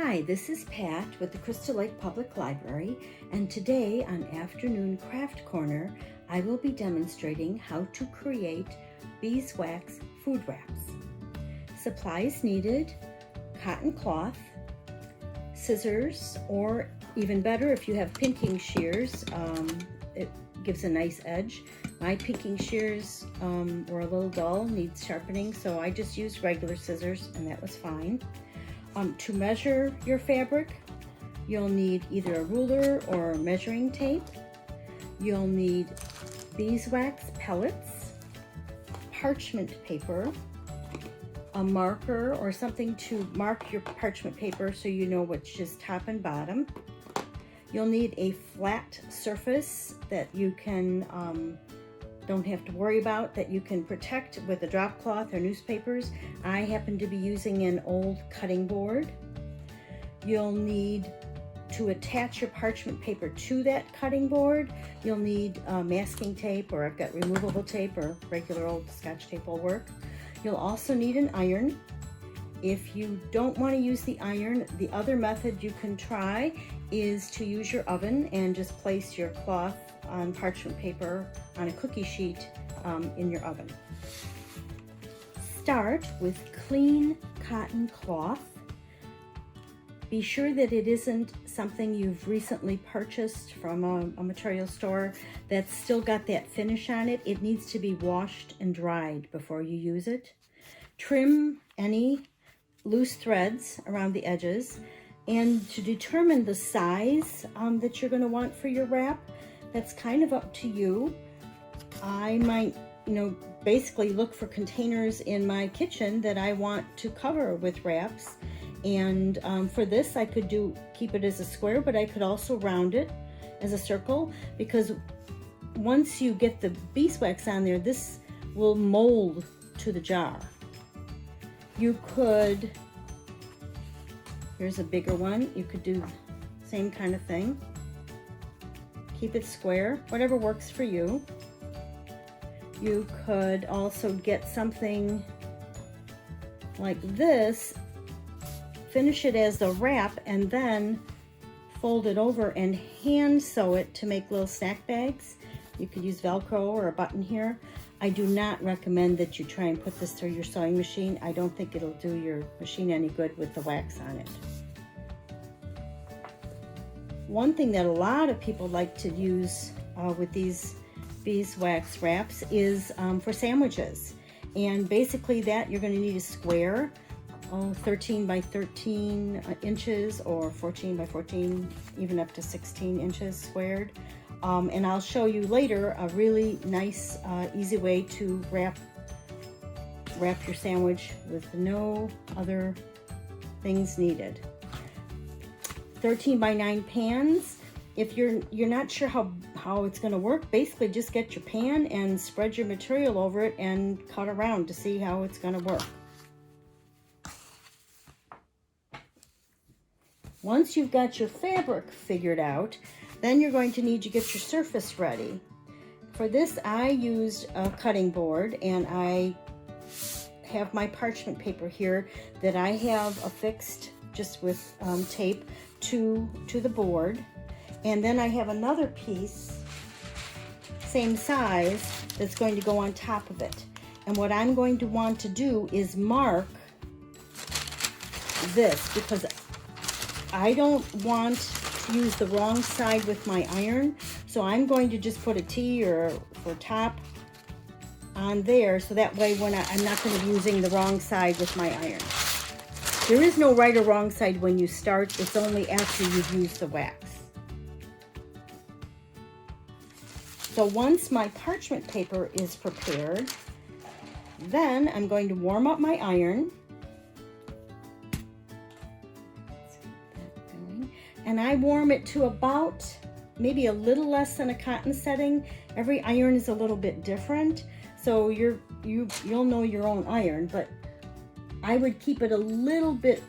Hi, this is Pat with the Crystal Lake Public Library, and today on Afternoon Craft Corner, I will be demonstrating how to create beeswax food wraps. Supplies needed: cotton cloth, scissors, or even better if you have pinking shears, it gives a nice edge. My pinking shears were a little dull, needs sharpening, so I just used regular scissors and that was fine. To measure your fabric, you'll need either a ruler or measuring tape. You'll need beeswax pellets, parchment paper, a marker or something to mark your parchment paper so you know which is top and bottom. You'll need a flat surface that you can don't have to worry about, that you can protect with a drop cloth or newspapers. I happen to be using an old cutting board. You'll need to attach your parchment paper to that cutting board. You'll need masking tape, or I've got removable tape, or regular old Scotch tape will work. You'll also need an iron. If you don't want to use the iron, the other method you can try is to use your oven and just place your cloth on parchment paper on a cookie sheet in your oven. Start with clean cotton cloth. Be sure that it isn't something you've recently purchased from a material store that's still got that finish on it. It needs to be washed and dried before you use it. Trim any loose threads around the edges, and to determine the size that you're going to want for your wrap, that's kind of up to you. I might, basically look for containers in my kitchen that I want to cover with wraps. And for this, I could keep it as a square, but I could also round it as a circle, because once you get the beeswax on there, this will mold to the jar. You could, here's a bigger one, you could do the same kind of thing. Keep it square, whatever works for you. You could also get something like this, finish it as a wrap, and then fold it over and hand sew it to make little snack bags. You could use Velcro or a button here. I do not recommend that you try and put this through your sewing machine. I don't think it'll do your machine any good with the wax on it. One thing that a lot of people like to use with these beeswax wraps is for sandwiches. And basically that you're going to need a square, 13 by 13 inches, or 14 by 14, even up to 16 inches squared. And I'll show you later a really nice, easy way to wrap your sandwich with no other things needed. 13 by 9 pans. If you're not sure how it's going to work, basically just get your pan and spread your material over it and cut around to see how it's going to work. Once you've got your fabric figured out, then you're going to need to get your surface ready. For this, I used a cutting board, and I have my parchment paper here that I have affixed just with tape to the board. And then I have another piece, same size, that's going to go on top of it. And what I'm going to want to do is mark this, because I don't want to use the wrong side with my iron. So I'm going to just put a T or for top on there, so that way when I'm not going to be using the wrong side with my iron. There is no right or wrong side when you start. It's only after you've used the wax. So once my parchment paper is prepared, then I'm going to warm up my iron. Let's get that going. And I warm it to about maybe a little less than a cotton setting. Every iron is a little bit different, so you'll know your own iron, but I would keep it a little bit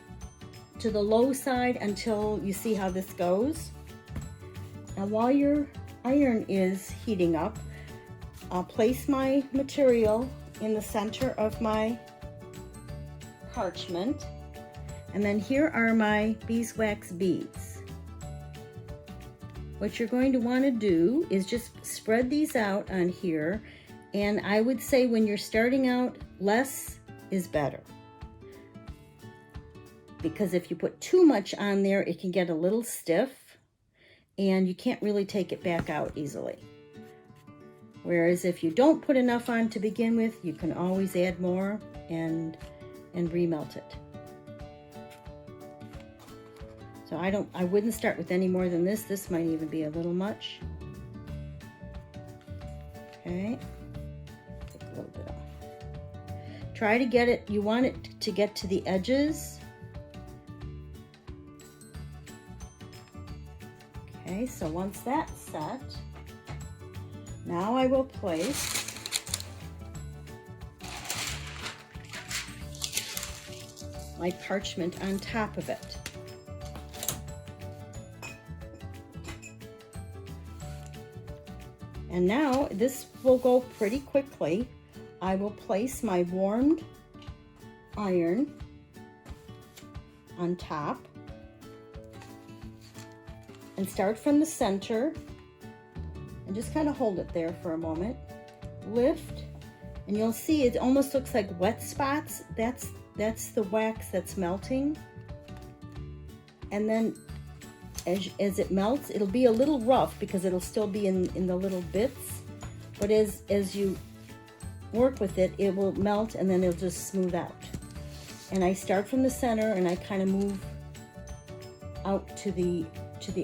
to the low side until you see how this goes. Now while your iron is heating up, I'll place my material in the center of my parchment. And then here are my beeswax beads. What you're going to want to do is just spread these out on here, and I would say when you're starting out, less is better. Because if you put too much on there, it can get a little stiff and you can't really take it back out easily. Whereas if you don't put enough on to begin with, you can always add more and remelt it. So I wouldn't start with any more than this. This might even be a little much. Okay, take a little bit off. Try to get it, you want it to get to the edges. Okay, so once that's set, now I will place my parchment on top of it. And now this will go pretty quickly. I will place my warmed iron on top and start from the center and just kind of hold it there for a moment. Lift, and you'll see it almost looks like wet spots. That's the wax that's melting. And then as it melts, it'll be a little rough because it'll still be in the little bits, but as you work with it, it will melt and then it'll just smooth out. And I start from the center and I kind of move out to the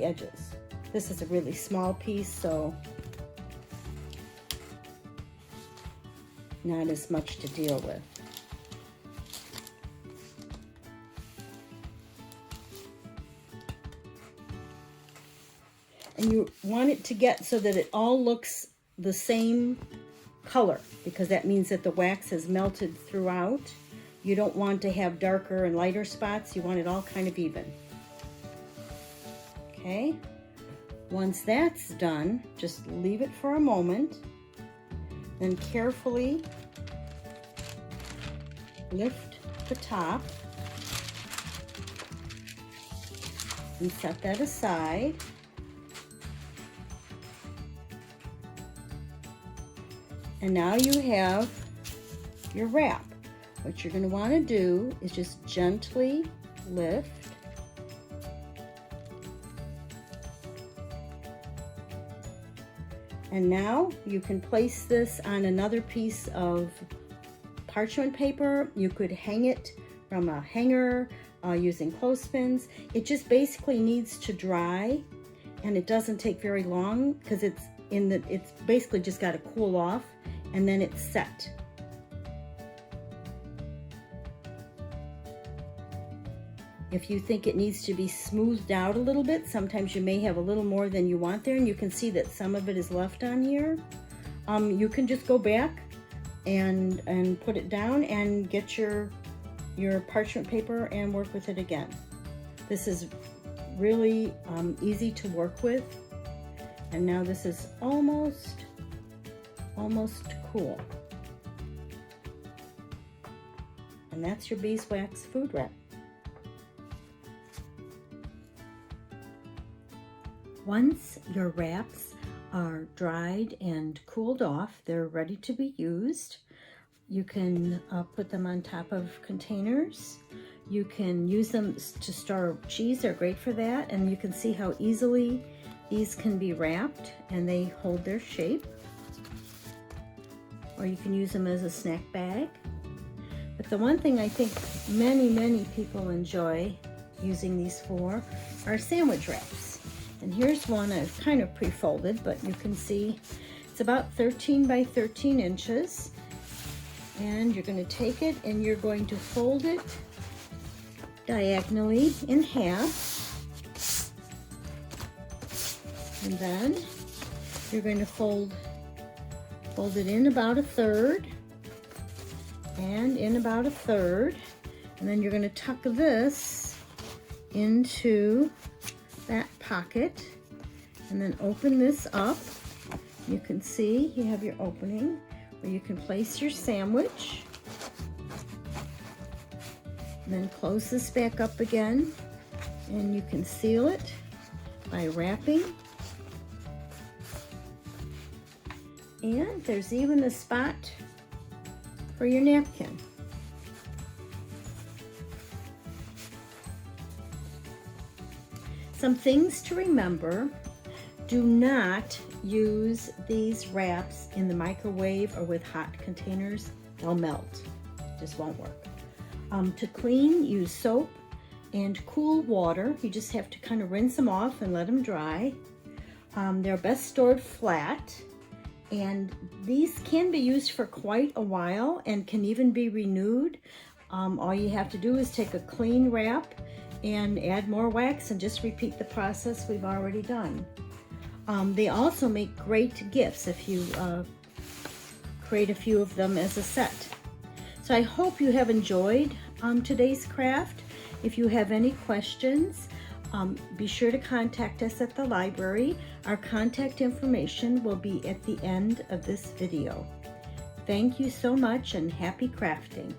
edges. This is a really small piece, so not as much to deal with. And you want it to get so that it all looks the same color, because that means that the wax has melted throughout. You don't want to have darker and lighter spots. You want it all kind of even. Okay, once that's done, just leave it for a moment, then carefully lift the top and set that aside. And now you have your wrap. What you're going to want to do is just gently lift and now you can place this on another piece of parchment paper. You could hang it from a hanger using clothespins. It just basically needs to dry, and it doesn't take very long because it's basically just got to cool off, and then it's set. If you think it needs to be smoothed out a little bit, sometimes you may have a little more than you want there, and you can see that some of it is left on here. You can just go back and put it down and get your parchment paper and work with it again. This is really easy to work with. And now this is almost cool. And that's your beeswax food wrap. Once your wraps are dried and cooled off, they're ready to be used. You can put them on top of containers. You can use them to store cheese. They're great for that. And you can see how easily these can be wrapped and they hold their shape. Or you can use them as a snack bag. But the one thing I think many people enjoy using these for are sandwich wraps. And here's one I've kind of pre-folded, but you can see it's about 13 by 13 inches. And you're going to take it and you're going to fold it diagonally in half. And then you're going to fold it in about a third and in about a third. And then you're going to tuck this into that pocket and then open this up. You can see you have your opening where you can place your sandwich, And then close this back up again, and you can seal it by wrapping. And there's even a spot for your napkin. Some things to remember: do not use these wraps in the microwave or with hot containers. They'll melt. Just won't work. To clean, use soap and cool water. You just have to kind of rinse them off and let them dry. They're best stored flat, and these can be used for quite a while and can even be renewed. All you have to do is take a clean wrap and add more wax and just repeat the process we've already done. They also make great gifts if you create a few of them as a set. So I hope you have enjoyed today's craft. If you have any questions, be sure to contact us at the library. Our contact information will be at the end of this video. Thank you so much, and happy crafting.